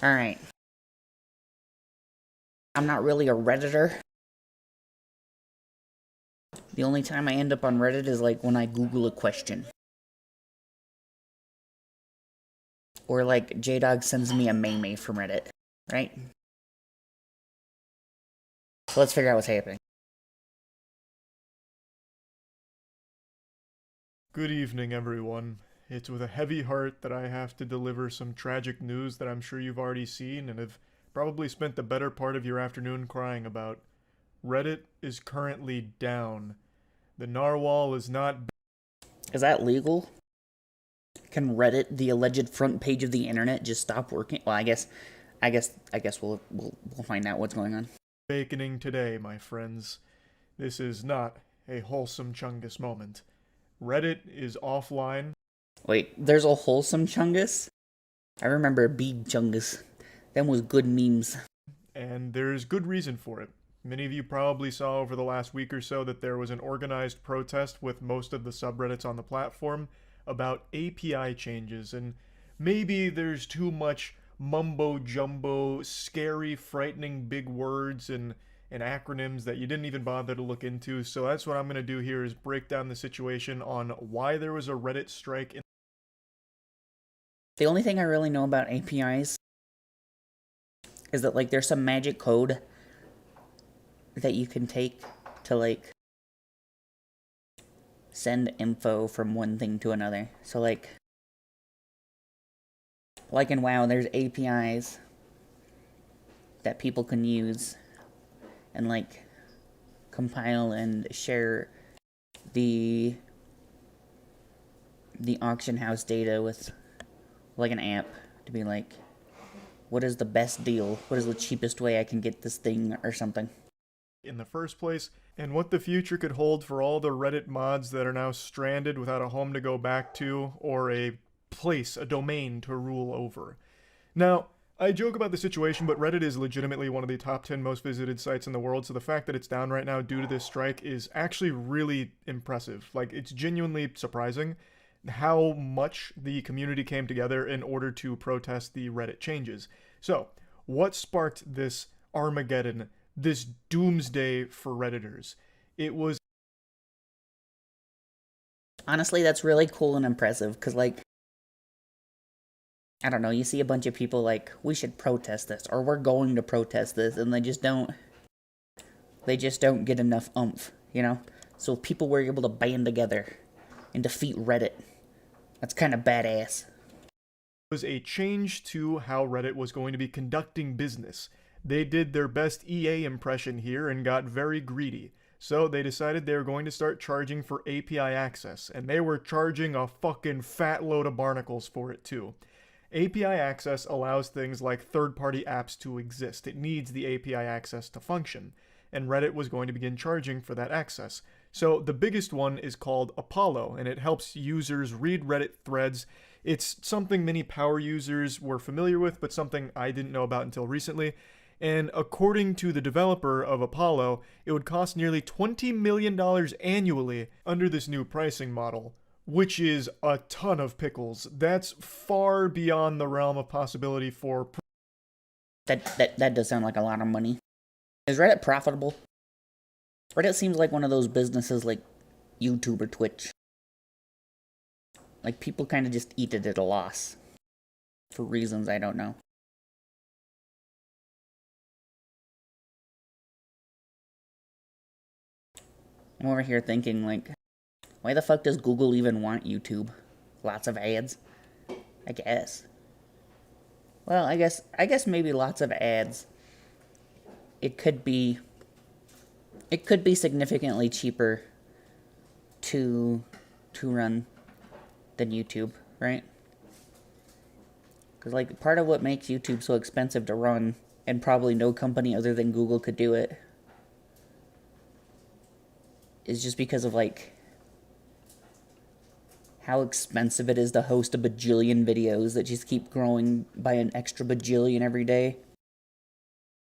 Alright. I'm not really a Redditor. The only time I end up on Reddit is like when I Google a question. Or like J-Dog sends me a meme from Reddit, right? So let's figure out what's happening. Good evening, everyone. It's with a heavy heart that I have to deliver some tragic news that I'm sure you've already seen and have probably spent the better part of your afternoon crying about. Reddit is currently down. The narwhal is not. Is that legal? Can Reddit, the alleged front page of the internet, just stop working? Well, I guess we'll find out what's going on. Baconing today, my friends. This is not a wholesome Chungus moment. Reddit is offline. Wait, there's a wholesome Chungus? I remember Big Chungus. Them was good memes. And there's good reason for it. Many of you probably saw over the last week or so that there was an organized protest with most of the subreddits on the platform about API changes, and maybe there's too much mumbo jumbo, scary, frightening big words and acronyms that you didn't even bother to look into. So that's what I'm going to do here is break down the situation on why there was a Reddit strike. The only thing I really know about APIs is that like there's some magic code that you can take to like send info from one thing to another. So like in WoW, there's APIs that people can use and like compile and share the auction house data with like an app to be like, what is the best deal? What is the cheapest way I can get this thing or something? In the first place, and what the future could hold for all the Reddit mods that are now stranded without a home to go back to or a place, a domain to rule over. Now, I joke about the situation, but Reddit is legitimately one of the top 10 most visited sites in the world, so the fact that it's down right now due to this strike is actually really impressive. Like, it's genuinely surprising how much the community came together in order to protest the Reddit changes. So, what sparked this Armageddon, this doomsday for Redditors? It was. Honestly, that's really cool and impressive because like I don't know, you see a bunch of people like, we should protest this, or we're going to protest this, and they just don't get enough oomph, you know? So if people were able to band together and defeat Reddit, that's kind of badass. Was a change to how Reddit was going to be conducting business. They did their best EA impression here and got very greedy. So they decided they were going to start charging for API access, and they were charging a fucking fat load of barnacles for it too. API access allows things like third-party apps to exist. It needs the API access to function, and Reddit was going to begin charging for that access. So the biggest one is called Apollo, and it helps users read Reddit threads. It's something many power users were familiar with, but something I didn't know about until recently. And according to the developer of Apollo, it would cost nearly $20 million annually under this new pricing model, which is a ton of pickles. That's far beyond the realm of possibility for. That does sound like a lot of money. Is Reddit profitable? Reddit seems like one of those businesses like YouTube or Twitch. Like people kind of just eat it at a loss. For reasons I don't know. I'm over here thinking like, why the fuck does Google even want YouTube? Lots of ads? I guess. Well, I guess maybe lots of ads. It could be significantly cheaper to run than YouTube, right? Cuz like part of what makes YouTube so expensive to run, and probably no company other than Google could do it, is just because of like how expensive it is to host a bajillion videos that just keep growing by an extra bajillion every day.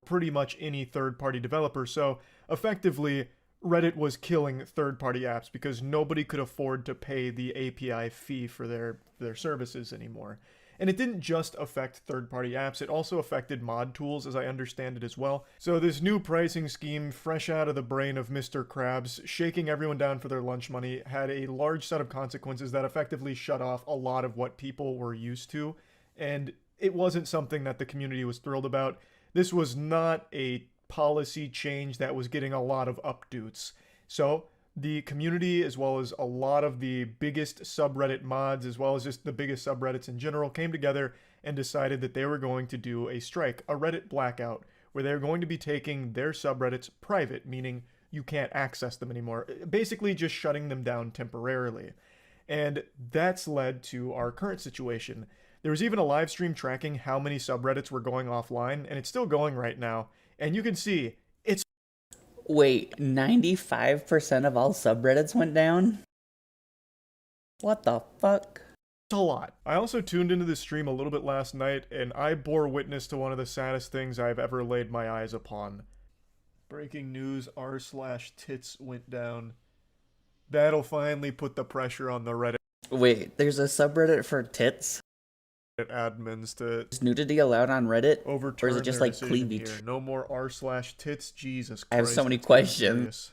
Pretty much any third-party developer, so effectively Reddit was killing third-party apps because nobody could afford to pay the API fee for their services anymore. And it didn't just affect third-party apps, it also affected mod tools, as I understand it as well. So this new pricing scheme, fresh out of the brain of Mr. Krabs, shaking everyone down for their lunch money, had a large set of consequences that effectively shut off a lot of what people were used to. And it wasn't something that the community was thrilled about. This was not a policy change that was getting a lot of updates. So the community, as well as a lot of the biggest subreddit mods, as well as just the biggest subreddits in general, came together and decided that they were going to do a strike, a Reddit blackout, where they're going to be taking their subreddits private, meaning you can't access them anymore, basically just shutting them down temporarily. And that's led to our current situation. There was even a live stream tracking how many subreddits were going offline, and it's still going right now. And you can see it's... Wait, 95% of all subreddits went down? What the fuck? a lot. I also tuned into the stream a little bit last night, and I bore witness to one of the saddest things I've ever laid my eyes upon. Breaking news, r/tits went down. That'll finally put the pressure on the Reddit Wait, there's a subreddit for tits? admins to Is nudity allowed on Reddit? overturn Or is it just their like decision cleavage? here. No more r/tits. Jesus Christ. I have so many it's getting questions. serious.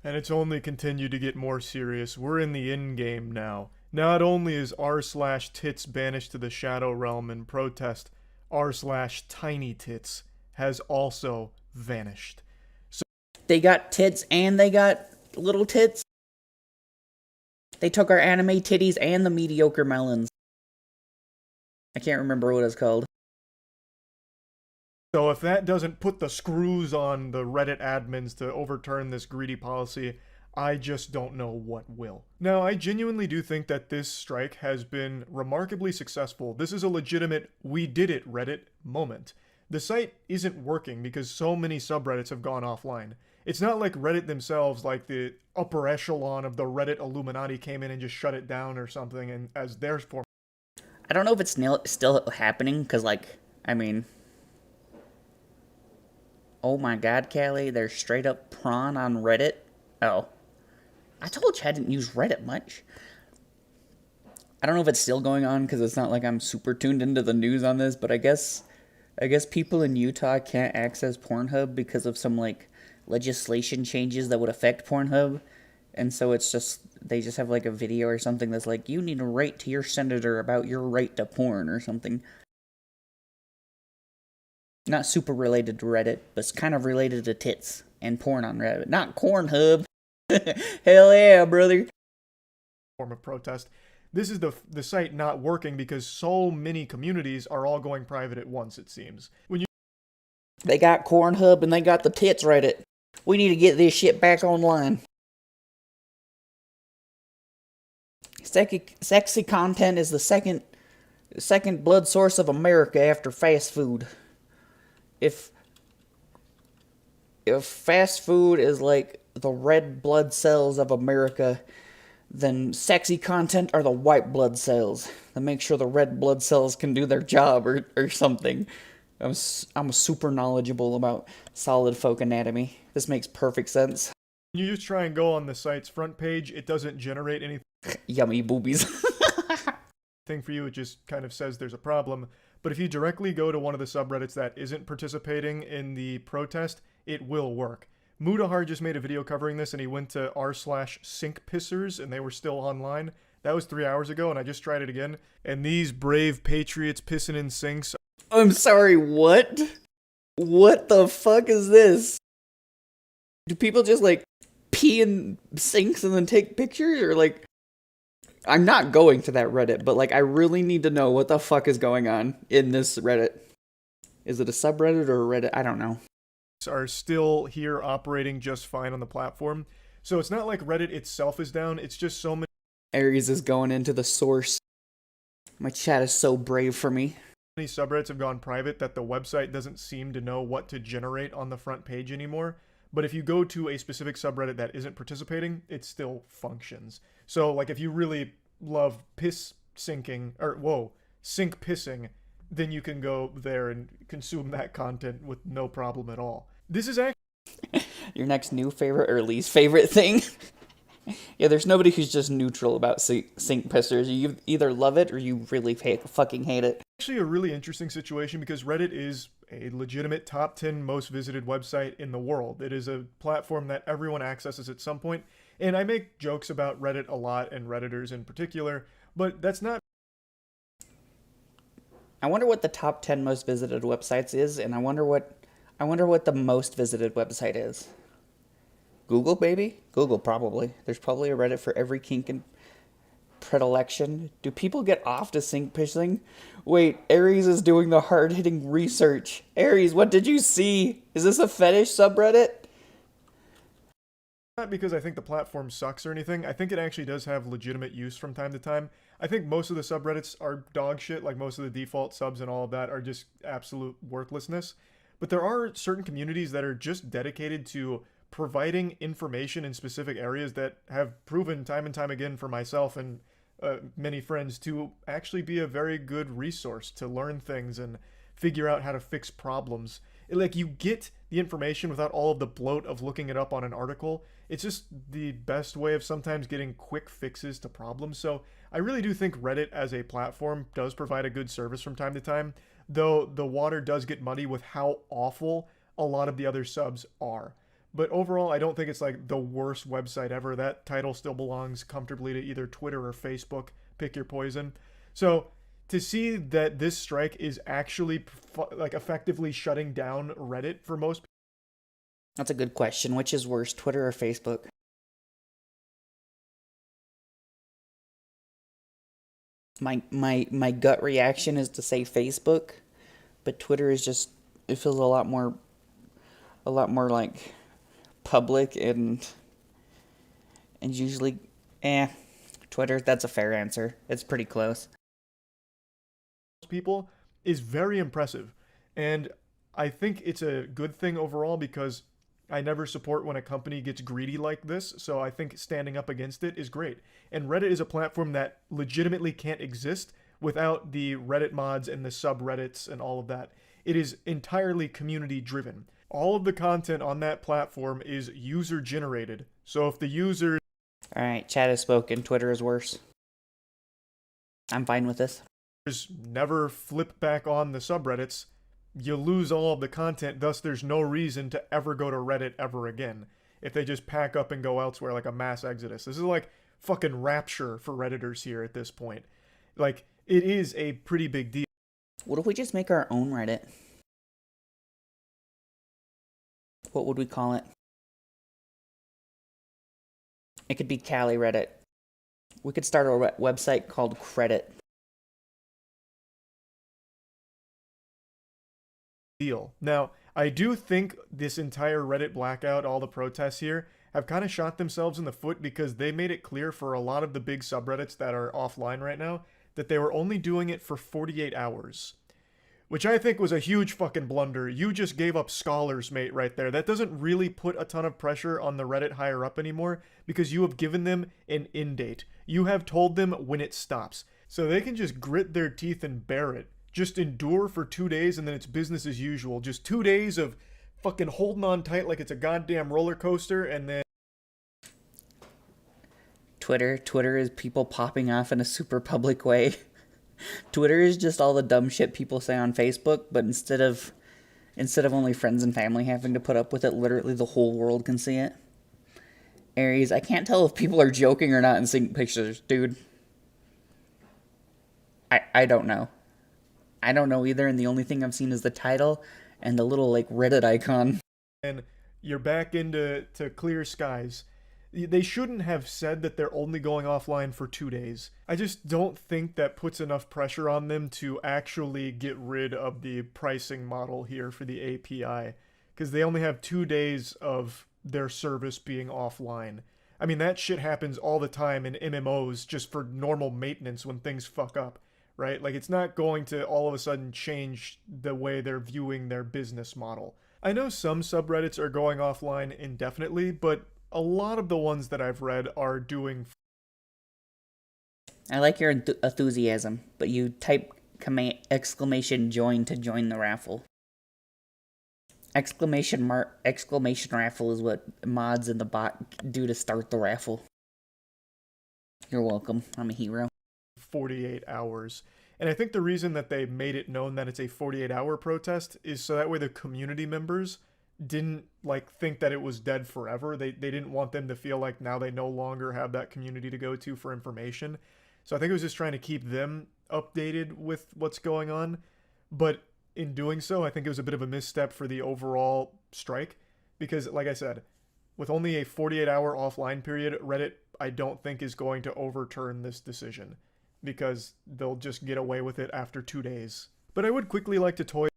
And it's only continued to get more serious. We're in the end game now. Not only is r/tits banished to the Shadow Realm in protest, r/tinytits has also vanished. They got tits and they got little tits? They took our anime titties and the mediocre melons. I can't remember what it's called. So if that doesn't put the screws on the Reddit admins to overturn this greedy policy, I just don't know what will. Now, I genuinely do think that this strike has been remarkably successful. This is a legitimate "we did it, Reddit" moment. The site isn't working because so many subreddits have gone offline. It's not like Reddit themselves, like the upper echelon of the Reddit Illuminati, came in and just shut it down or something and as their form. I don't know if it's still happening, because, like, I mean... Oh my god, Callie, there's straight up prawn on Reddit? Oh. I told you I didn't use Reddit much. I don't know if it's still going on, because it's not like I'm super tuned into the news on this, but I guess people in Utah can't access Pornhub because of some, like, legislation changes that would affect Pornhub. And so it's just, they just have, like, a video or something that's like, you need to write to your senator about your right to porn or something. Not super related to Reddit, but it's kind of related to tits and porn on Reddit. Not Cornhub. Hell yeah, brother. Form of protest. This is the site not working because so many communities are all going private at once, it seems. They got Cornhub and they got the tits Reddit. We need to get this shit back online. Sexy content is the second blood source of America after fast food. If fast food is like the red blood cells of America, then sexy content are the white blood cells that make sure the red blood cells can do their job or something. I'm super knowledgeable about solid folk anatomy. This makes perfect sense. When you just try and go on the site's front page, it doesn't generate anything Yummy boobies. for you, it just kind of says there's a problem. But if you directly go to one of the subreddits that isn't participating in the protest, it will work. Mudahar just made a video covering this, and he went to r/sinkpissers, and they were still online. That was 3 hours ago, and I just tried it again. And these brave patriots pissing in sinks. I'm sorry, what? What the fuck is this? Do people just, like, pee in sinks and then take pictures? Or, like... I'm not going to that Reddit, but, like, I really need to know what the fuck is going on in this Reddit. Is it a subreddit or a Reddit? I don't know. Are still here operating just fine on the platform. So it's not like Reddit itself is down, it's just so many Aries is going into the source. My chat is so brave for me. subreddits have gone private that the website doesn't seem to know what to generate on the front page anymore. But if you go to a specific subreddit that isn't participating, it still functions. So, like, if you really love sink pissing, then you can go there and consume that content with no problem at all. This is actually Your next new favorite or least favorite thing? Yeah, there's nobody who's just neutral about sink pissers. You either love it or you really fucking hate it. Actually, a really interesting situation because Reddit is a legitimate top 10 most visited website in the world. It is a platform that everyone accesses at some point, and I make jokes about Reddit a lot and Redditors in particular, but that's not. I wonder what the top 10 most visited websites is, and I wonder what the most visited website is. Google, baby? Google, probably. There's probably a Reddit for every kink and predilection. Do people get off to sink pissing? Wait, Aries is doing the hard-hitting research. Aries, what did you see? Is this a fetish subreddit? Not because I think the platform sucks or anything. I think it actually does have legitimate use from time to time. I think most of the subreddits are dog shit, like most of the default subs and all of that are just absolute worthlessness. But there are certain communities that are just dedicated to providing information in specific areas that have proven time and time again for myself and many friends to actually be a very good resource to learn things and figure out how to fix problems. Like, you get the information without all of the bloat of looking it up on an article. It's just the best way of sometimes getting quick fixes to problems. So I really do think Reddit as a platform does provide a good service from time to time, though the water does get muddy with how awful a lot of the other subs are. But overall, I don't think it's like the worst website ever. That title still belongs comfortably to either Twitter or Facebook. Pick your poison. So to see that this strike is actually like effectively shutting down Reddit for most people. That's a good question. Which is worse, Twitter or Facebook? My gut reaction is to say Facebook, but Twitter is just, it feels a lot more like public and usually Twitter, that's a fair answer. It's pretty close. People is very impressive. And I think it's a good thing overall because I never support when a company gets greedy like this, so I think standing up against it is great. And Reddit is a platform that legitimately can't exist without the Reddit mods and the subreddits and all of that. It is entirely community driven. All of the content on that platform is user generated. So if the users Alright, chat has spoken. Twitter is worse. I'm fine with this. never flip back on the subreddits, you lose all of the content, thus there's no reason to ever go to Reddit ever again. If they just pack up and go elsewhere like a mass exodus. This is like fucking rapture for Redditors here at this point. Like, it is a pretty big deal. What if we just make our own Reddit? What would we call it? It could be Cali Reddit. We could start a website called Credit. Deal. Now, I do think this entire Reddit blackout, all the protests here, have kind of shot themselves in the foot because they made it clear for a lot of the big subreddits that are offline right now that they were only doing it for 48 hours. Which I think was a huge fucking blunder. You just gave up scholars, mate, right there. That doesn't really put a ton of pressure on the Reddit higher up anymore because you have given them an end date. You have told them when it stops. So they can just grit their teeth and bear it. Just endure for 2 days and then it's business as usual. Just 2 days of fucking holding on tight like it's a goddamn roller coaster and then Twitter is people popping off in a super public way. Twitter is just all the dumb shit people say on Facebook, but instead of only friends and family having to put up with it, literally the whole world can see it. Aries, I can't tell if people are joking or not in sync pictures, dude. I don't know. I don't know either, and the only thing I've seen is the title and the little like Reddit icon. and you're back into clear skies. They shouldn't have said that they're only going offline for 2 days. I just don't think that puts enough pressure on them to actually get rid of the pricing model here for the API, because they only have 2 days of their service being offline. I mean, that shit happens all the time in MMOs just for normal maintenance when things fuck up, right? Like, it's not going to all of a sudden change the way they're viewing their business model. I know some subreddits are going offline indefinitely, but a lot of the ones that I've read are doing. I like your enthusiasm, but you type exclamation join to join the raffle. Exclamation raffle is what mods in the bot do to start the raffle. You're welcome. I'm a hero. 48 hours. And I think the reason that they made it known that it's a 48-hour protest is so that way the community members didn't like think that it was dead forever. They didn't want them to feel like now they no longer have that community to go to for information. So I think it was just trying to keep them updated with what's going on. But in doing so, I think it was a bit of a misstep for the overall strike because like I said, with only a 48-hour offline period, Reddit I don't think is going to overturn this decision because they'll just get away with it after 2 days. But I would quickly like to toy.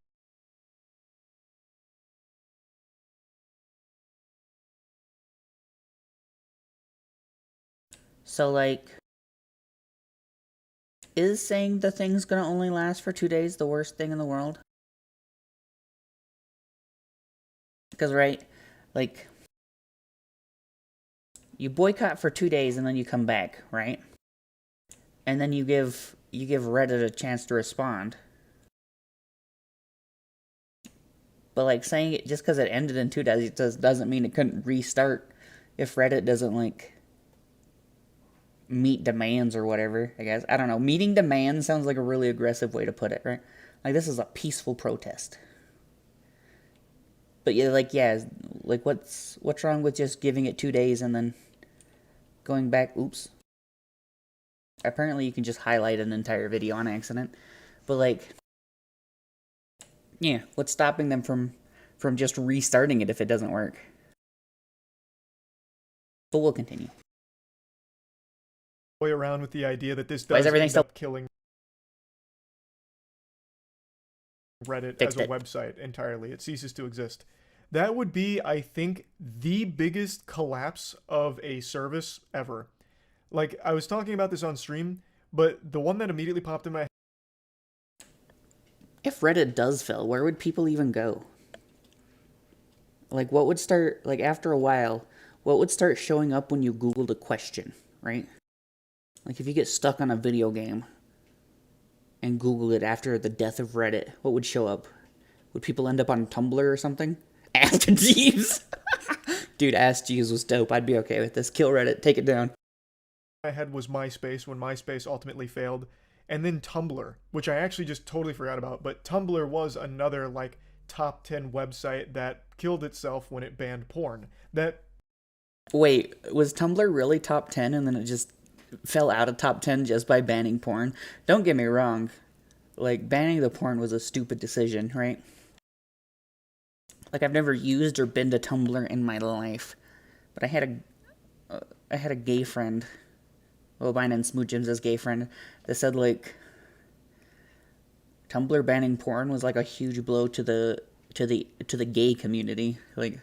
So, like, is saying the thing's gonna only last for 2 days the worst thing in the world? Because, right, like, you boycott for 2 days and then you come back, right? And then you give Reddit a chance to respond. But, like, saying it just because it ended in 2 days doesn't mean it couldn't restart if Reddit doesn't, like, meet demands or whatever, I guess. I don't know. Meeting demands sounds like a really aggressive way to put it, right? Like, this is a peaceful protest. But yeah, like what's wrong with just giving it 2 days and then going back? Oops. Apparently you can just highlight an entire video on accident. But like, yeah, what's stopping them from just restarting it if it doesn't work? But we'll continue. Toy around with the idea that this Why is does everything end still up killing Reddit fixed as a it? website entirely. It ceases to exist. That would be, I think, the biggest collapse of a service ever. Like, I was talking about this on stream, but the one that immediately popped in my head. If Reddit does fail, where would people even go? Like, what would start, like, after a while, what would start showing up when you Googled a question, right? Like, if you get stuck on a video game and Google it after the death of Reddit, what would show up? Would people end up on Tumblr or something? Ask Jeeves! Dude, Ask Jeeves was dope. I'd be okay with this. Kill Reddit. Take it down. My head was MySpace when MySpace ultimately failed. And then Tumblr, which I actually just totally forgot about. But Tumblr was another, like, top 10 website that killed itself when it banned porn. Wait, was Tumblr really top 10 and then it just fell out of top 10 just by banning porn? Don't get me wrong. Like, banning the porn was a stupid decision, right? Like, I've never used or been to Tumblr in my life. But I had a gay friend. Well, mine and Smooth Jim's gay friend that said, like, Tumblr banning porn was like a huge blow to the gay community. Like,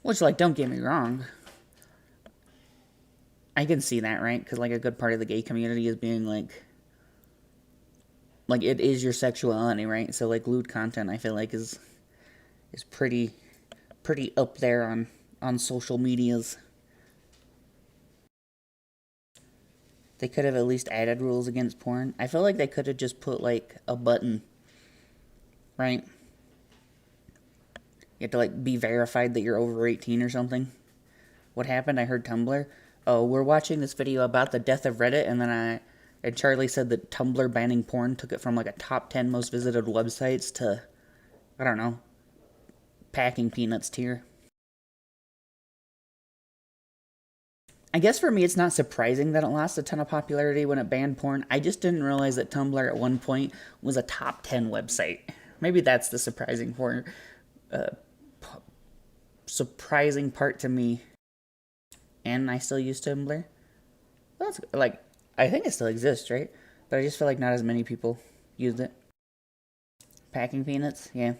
which, like, don't get me wrong, I can see that, right? Because, like, a good part of the gay community is being, like, it is your sexuality, right? So, like, lewd content, I feel like, is pretty up there on social medias. They could have at least added rules against porn. I feel like they could have just put, like, a button, right? You have to, like, be verified that you're over 18 or something. What happened? I heard Tumblr. Oh, we're watching this video about the death of Reddit, and then Charlie said that Tumblr banning porn took it from, like, a top 10 most visited websites to, I don't know, packing peanuts tier. I guess for me, it's not surprising that it lost a ton of popularity when it banned porn. I just didn't realize that Tumblr at one point was a top 10 website. Maybe that's the surprising part to me. And I still use Tumblr. Well, that's, like, I think it still exists, right? But I just feel like not as many people used it. Packing peanuts, yeah.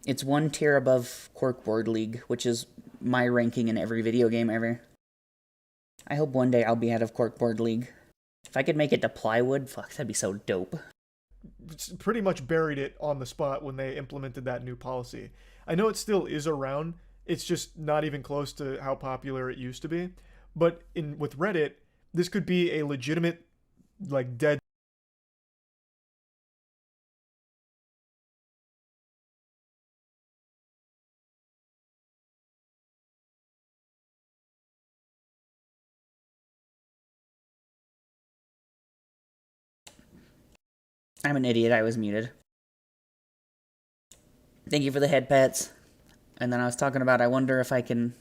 It's one tier above Corkboard League, which is my ranking in every video game ever. I hope one day I'll be out of Corkboard League. If I could make it to plywood, fuck, that'd be so dope. Pretty much buried it on the spot when they implemented that new policy. I know it still is around. It's just not even close to how popular it used to be. But with Reddit, this could be a legitimate, like, dead I'm an idiot. I was muted. Thank you for the head pats. And then I was talking about, I wonder if I can,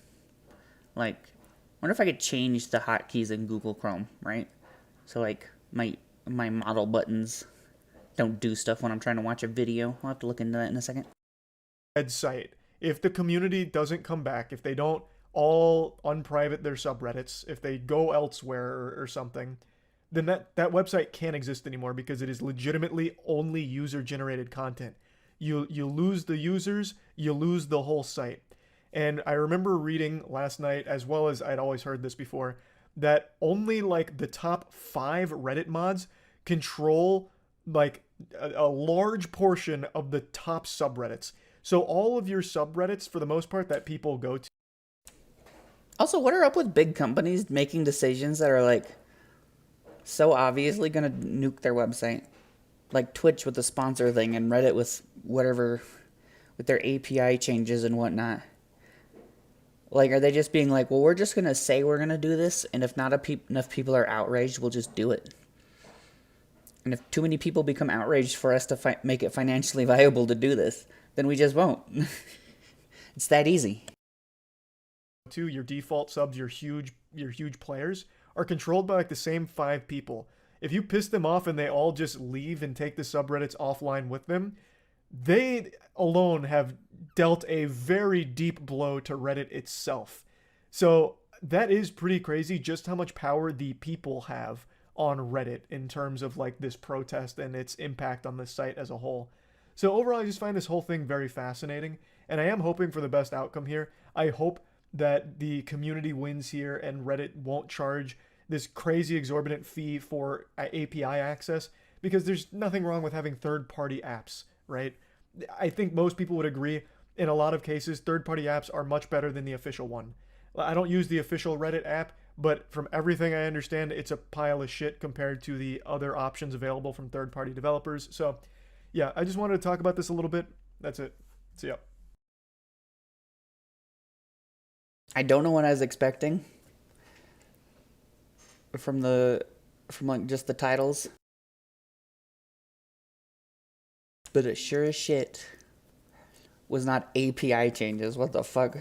like, wonder if I could change the hotkeys in Google Chrome, right? So, like, my model buttons don't do stuff when I'm trying to watch a video. I'll have to look into that in a second. Site. If the community doesn't come back, if they don't all unprivate their subreddits, if they go elsewhere or something, then that website can't exist anymore because it is legitimately only user-generated content. You lose the users, you lose the whole site. And I remember reading last night, as well as I'd always heard this before, that only like the top 5 Reddit mods control like a large portion of the top subreddits. So all of your subreddits, for the most part, that people go to. Also, what are up with big companies making decisions that are like so obviously gonna nuke their website? Like Twitch with the sponsor thing and Reddit with whatever, with their API changes and whatnot. Like, are they just being like, well, we're just gonna say we're gonna do this, and if not enough people are outraged, we'll just do it. And if too many people become outraged for us to make it financially viable to do this, then we just won't. It's that easy. Your default subs, your huge players, are controlled by like the same 5 people. If you piss them off and they all just leave and take the subreddits offline with them, they alone have dealt a very deep blow to Reddit itself. So that is pretty crazy just how much power the people have on Reddit in terms of like this protest and its impact on the site as a whole. So overall, I just find this whole thing very fascinating, and I am hoping for the best outcome here. I hope that the community wins here and Reddit won't charge this crazy exorbitant fee for API access, because there's nothing wrong with having third-party apps, right? I think most people would agree in a lot of cases third-party apps are much better than the official one. I don't use the official Reddit app, but from everything I understand, it's a pile of shit compared to the other options available from third-party developers. So yeah, I just wanted to talk about this a little bit. That's it. See ya. I don't know what I was expecting from like just the titles, but it sure as shit was not API changes. What the fuck?